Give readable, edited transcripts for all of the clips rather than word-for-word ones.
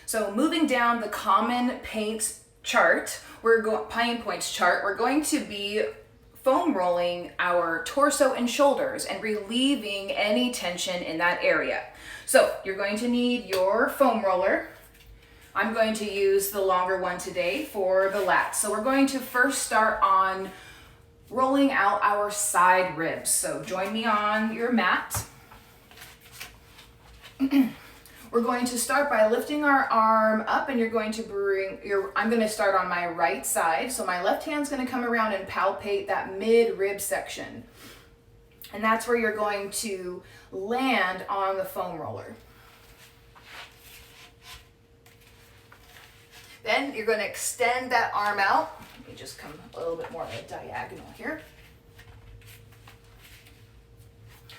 So moving down the common paints chart, pain points chart, we're going to be foam rolling our torso and shoulders and relieving any tension in that area. So you're going to need your foam roller. I'm going to use the longer one today for the lats. So we're going to first start on rolling out our side ribs. So join me on your mat. We're going to start by lifting our arm up, and you're going to I'm going to start on my right side. So my left hand's going to come around and palpate that mid rib section. And that's where you're going to land on the foam roller. Then you're going to extend that arm out. Let me just come a little bit more of a diagonal here.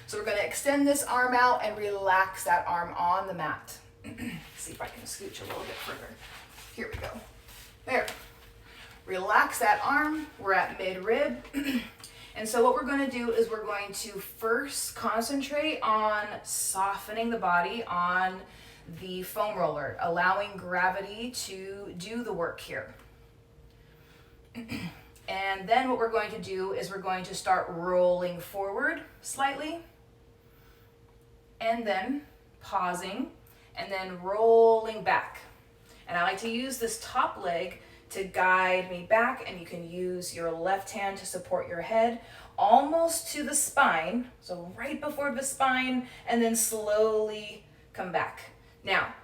So we're going to extend this arm out and relax that arm on the mat. See if I can scooch a little bit further. Here we go. There. Relax that arm. We're at mid-rib. And so what we're going to do is we're going to first concentrate on softening the body on the foam roller, allowing gravity to do the work here. And then what we're going to do is we're going to start rolling forward slightly, and then pausing, and then rolling back. And I like to use this top leg to guide me back, and you can use your left hand to support your head almost to the spine, so right before the spine, and then slowly come back. Now,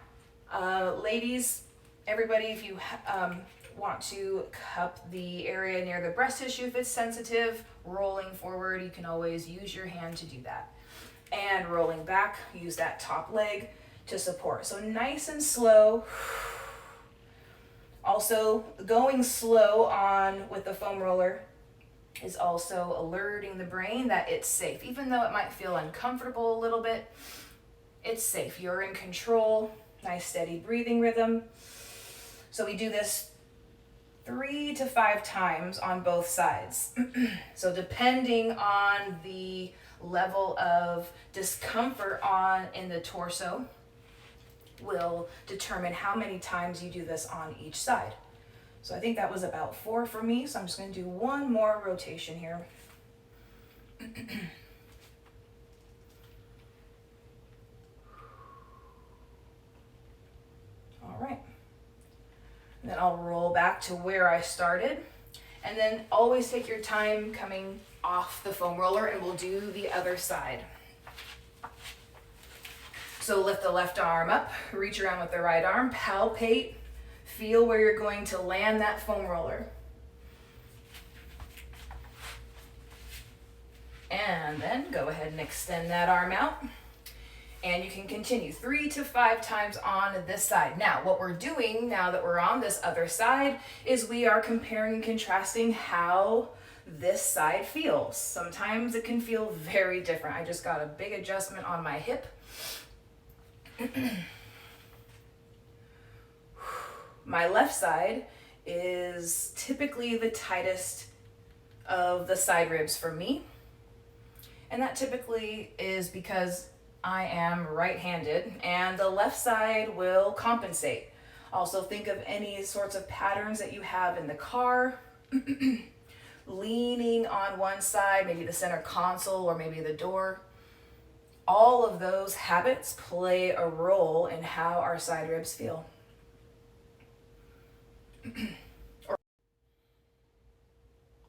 ladies, everybody, if you want to cup the area near the breast tissue if it's sensitive, rolling forward, you can always use your hand to do that. And rolling back, use that top leg to support. So nice and slow. Also, going slow on with the foam roller is also alerting the brain that it's safe. Even though it might feel uncomfortable a little bit, it's safe. You're in control. Nice steady breathing rhythm. So we do this 3 to 5 times on both sides. So depending on the level of discomfort in the torso will determine how many times you do this on each side. So I think that was about 4 for me, so I'm just going to do one more rotation here. All right. And then I'll roll back to where I started. And then always take your time coming off the foam roller, and we'll do the other side. So lift the left arm up, reach around with the right arm, palpate, feel where you're going to land that foam roller. And then go ahead and extend that arm out. And you can continue 3 to 5 times on this side. Now, what we're doing now that we're on this other side is we are comparing and contrasting how this side feels. Sometimes it can feel very different. I just got a big adjustment on my hip. My left side is typically the tightest of the side ribs for me. And that typically is because I am right-handed, and the left side will compensate. Also think of any sorts of patterns that you have in the car. Leaning on one side, maybe the center console or maybe the door. All of those habits play a role in how our side ribs feel.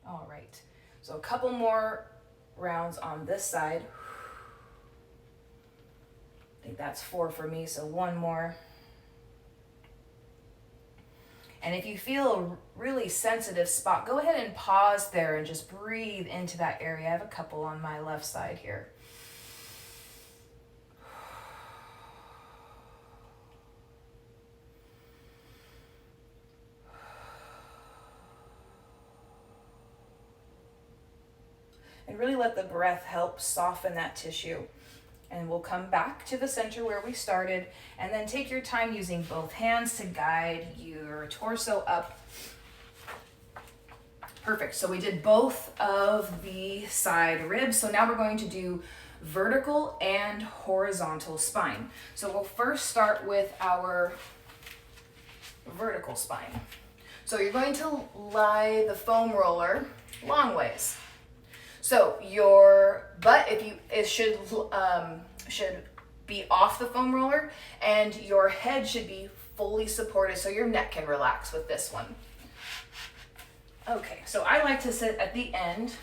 All right, so a couple more rounds on this side. I think that's 4 for me, so one more. And if you feel a really sensitive spot, go ahead and pause there and just breathe into that area. I have a couple on my left side here. And really let the breath help soften that tissue. And we'll come back to the center where we started, and then take your time using both hands to guide your torso up. Perfect. So we did both of the side ribs. So now we're going to do vertical and horizontal spine. So we'll first start with our vertical spine. So you're going to lie the foam roller long ways. So your butt, it should be off the foam roller, and your head should be fully supported so your neck can relax with this one. Okay, so I like to sit at the end,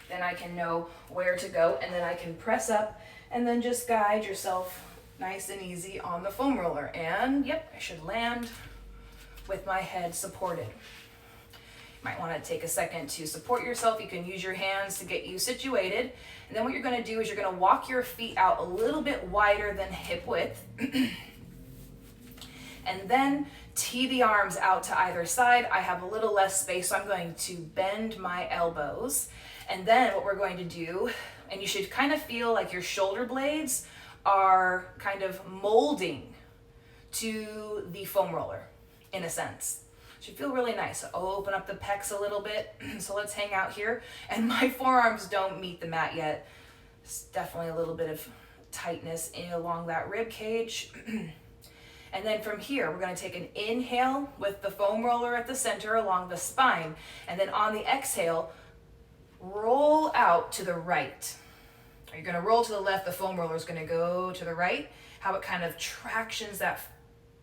then I can know where to go, and then I can press up and then just guide yourself nice and easy on the foam roller. And yep, I should land with my head supported. You might want to take a second to support yourself. You can use your hands to get you situated. And then what you're going to do is you're going to walk your feet out a little bit wider than hip width. And then tee the arms out to either side. I have a little less space, so I'm going to bend my elbows. And then what we're going to do, and you should kind of feel like your shoulder blades are kind of molding to the foam roller, in a sense. It should feel really nice. So open up the pecs a little bit. So let's hang out here. And my forearms don't meet the mat yet. It's definitely a little bit of tightness along that rib cage. And then from here, we're going to take an inhale with the foam roller at the center along the spine. And then on the exhale, roll out to the right. You're going to roll to the left. The foam roller is going to go to the right. How it kind of tractions that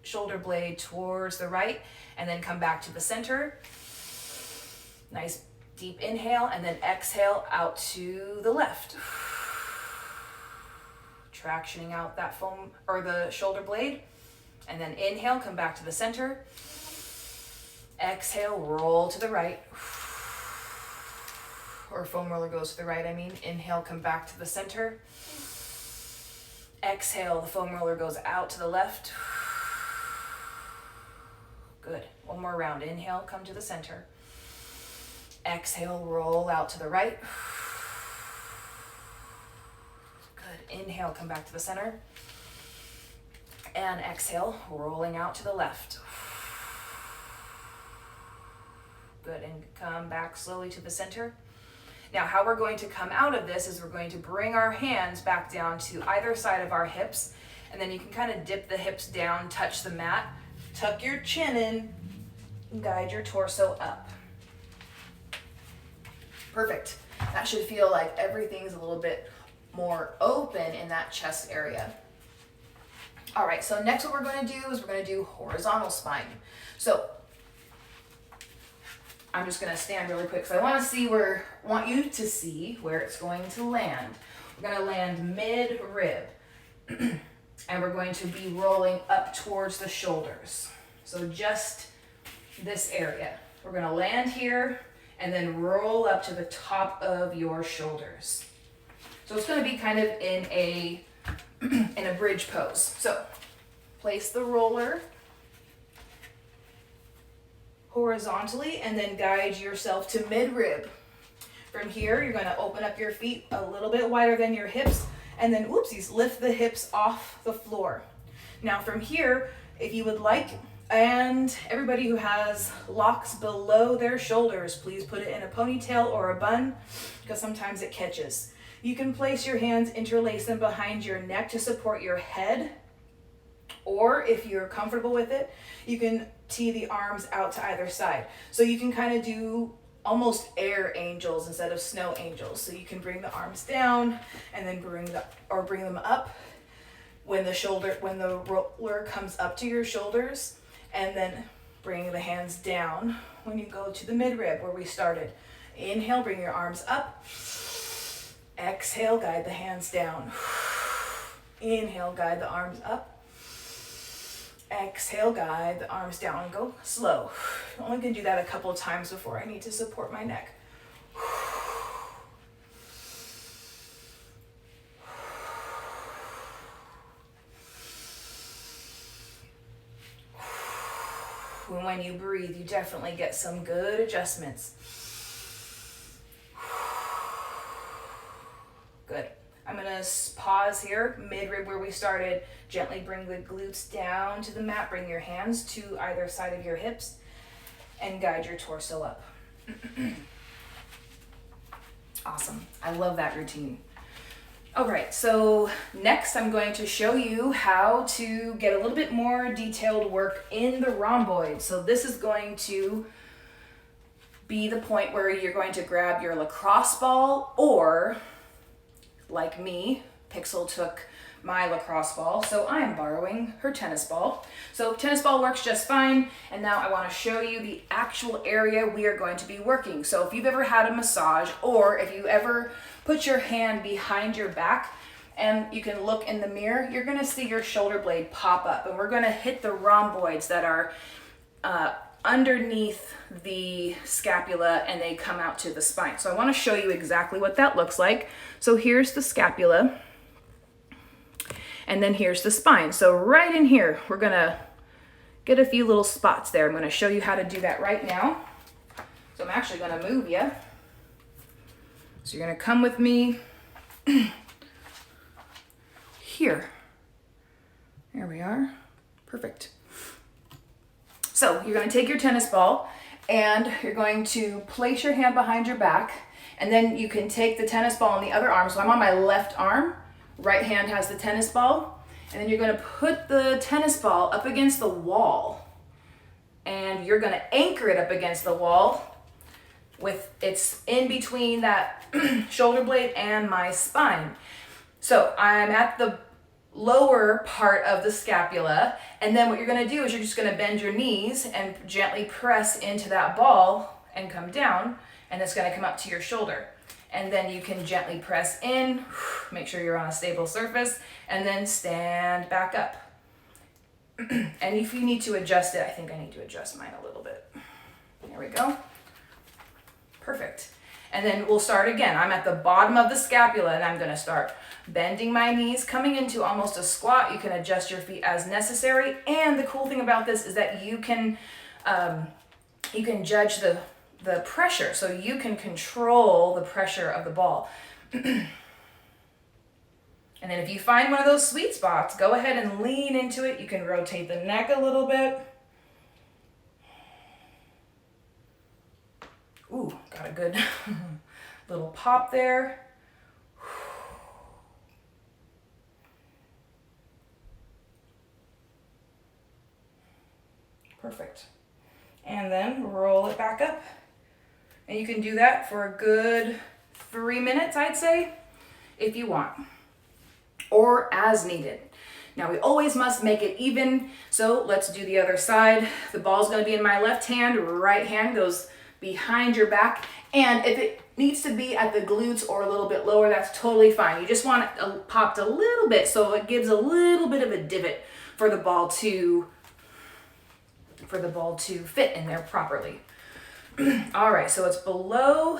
shoulder blade towards the right, and then come back to the center. Nice deep inhale, and then exhale out to the left. Tractioning out that foam or the shoulder blade. And then inhale, come back to the center. Exhale, roll to the right. Or foam roller goes to the right, I mean. Inhale, come back to the center. Exhale, the foam roller goes out to the left. Good. One more round. Inhale, come to the center. Exhale, roll out to the right. Good. Inhale, come back to the center. And exhale, rolling out to the left. Good. And come back slowly to the center. Now, how we're going to come out of this is we're going to bring our hands back down to either side of our hips, and then you can kind of dip the hips down, touch the mat, tuck your chin in, and guide your torso up. Perfect. That should feel like everything's a little bit more open in that chest area. All right, so next what we're going to do is we're going to do horizontal spine. So I'm just going to stand really quick because I want you to see where it's going to land. We're going to land mid-rib, and we're going to be rolling up towards the shoulders. So just this area. We're going to land here and then roll up to the top of your shoulders. So it's going to be kind of in a bridge pose. So place the roller horizontally and then guide yourself to mid-rib. From here, you're going to open up your feet a little bit wider than your hips, and then whoopsies, lift the hips off the floor. Now from here, if you would like, and everybody who has locks below their shoulders, please put it in a ponytail or a bun, because sometimes it catches. You can place your hands, interlace them behind your neck to support your head, or if you're comfortable with it, you can tee the arms out to either side. So you can kind of do almost air angels instead of snow angels. So you can bring the arms down and then bring them up when the roller comes up to your shoulders, and then bring the hands down when you go to the midrib where we started. Inhale, bring your arms up. Exhale, guide the hands down. Inhale, guide the arms up. Exhale, guide the arms down. Go slow. I'm only going to do that a couple of times before I need to support my neck. When you breathe, you definitely get some good adjustments. Good. I'm going to pause here, mid-rib where we started. Gently bring the glutes down to the mat. Bring your hands to either side of your hips and guide your torso up. Awesome. I love that routine. All right, so next I'm going to show you how to get a little bit more detailed work in the rhomboid. So this is going to be the point where you're going to grab your lacrosse ball, or like me, Pixel took my lacrosse ball, so I am borrowing her tennis ball. So tennis ball works just fine, and now I want to show you the actual area we are going to be working. So if you've ever had a massage, or if you ever put your hand behind your back and you can look in the mirror, you're going to see your shoulder blade pop up, and we're going to hit the rhomboids that are underneath the scapula, and they come out to the spine. So I want to show you exactly what that looks like. So here's the scapula, and then here's the spine. So right in here, we're gonna get a few little spots there. I'm gonna show you how to do that right now. So I'm actually gonna move you. So you're gonna come with me here. There we are, perfect. So you're going to take your tennis ball and you're going to place your hand behind your back, and then you can take the tennis ball in the other arm. So I'm on my left arm, right hand has the tennis ball, and then you're going to put the tennis ball up against the wall, and you're going to anchor it up against the wall with it's in between that shoulder blade and my spine. So I'm at the lower part of the scapula, and then what you're going to do is you're just going to bend your knees and gently press into that ball and come down, and it's going to come up to your shoulder. And then you can gently press in, make sure you're on a stable surface, and then stand back up. And if you need to adjust it, I think I need to adjust mine a little bit. There we go. Perfect. And then we'll start again. I'm at the bottom of the scapula, and I'm going to start bending my knees, coming into almost a squat. You can adjust your feet as necessary. And the cool thing about this is that you can judge the pressure. So you can control the pressure of the ball. And then if you find one of those sweet spots, go ahead and lean into it. You can rotate the neck a little bit. Ooh, got a good little pop there. Perfect. And then roll it back up. And you can do that for a good 3 minutes, I'd say, if you want, or as needed. Now we always must make it even, so let's do the other side. The ball's gonna be in my left hand, right hand goes behind your back, and if it needs to be at the glutes or a little bit lower, that's totally fine. You just want it popped a little bit so it gives a little bit of a divot for the ball to fit in there properly. All right, so it's below,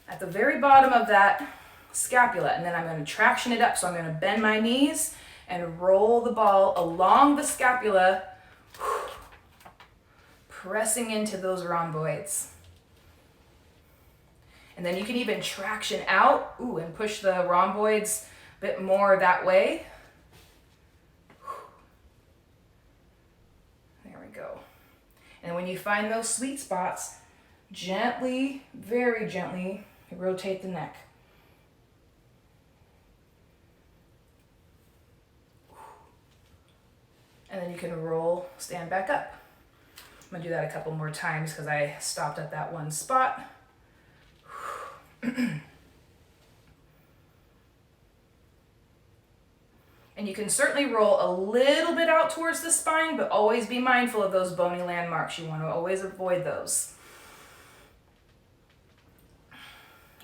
at the very bottom of that scapula, and then I'm going to traction it up. So I'm going to bend my knees and roll the ball along the scapula, pressing into those rhomboids. And then you can even traction out, and push the rhomboids a bit more that way. And when you find those sweet spots, gently, very gently, rotate the neck. And then you can roll, stand back up. I'm gonna do that a couple more times because I stopped at that one spot. And you can certainly roll a little bit out towards the spine, but always be mindful of those bony landmarks. You want to always avoid those.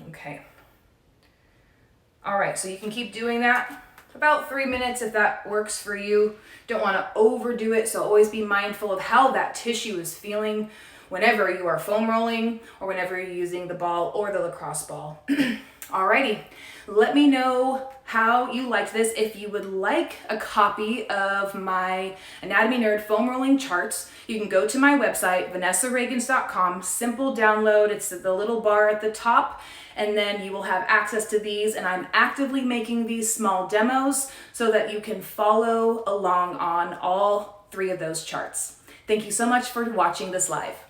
Okay. All right, so you can keep doing that about 3 minutes if that works for you. Don't want to overdo it, so always be mindful of how that tissue is feeling whenever you are foam rolling or whenever you're using the ball or the lacrosse ball. Alrighty, let me know how you liked this. If you would like a copy of my Anatomy Nerd foam rolling charts, you can go to my website, vanessareagans.com, simple download. It's the little bar at the top, and then you will have access to these, and I'm actively making these small demos so that you can follow along on all 3 of those charts. Thank you so much for watching this live.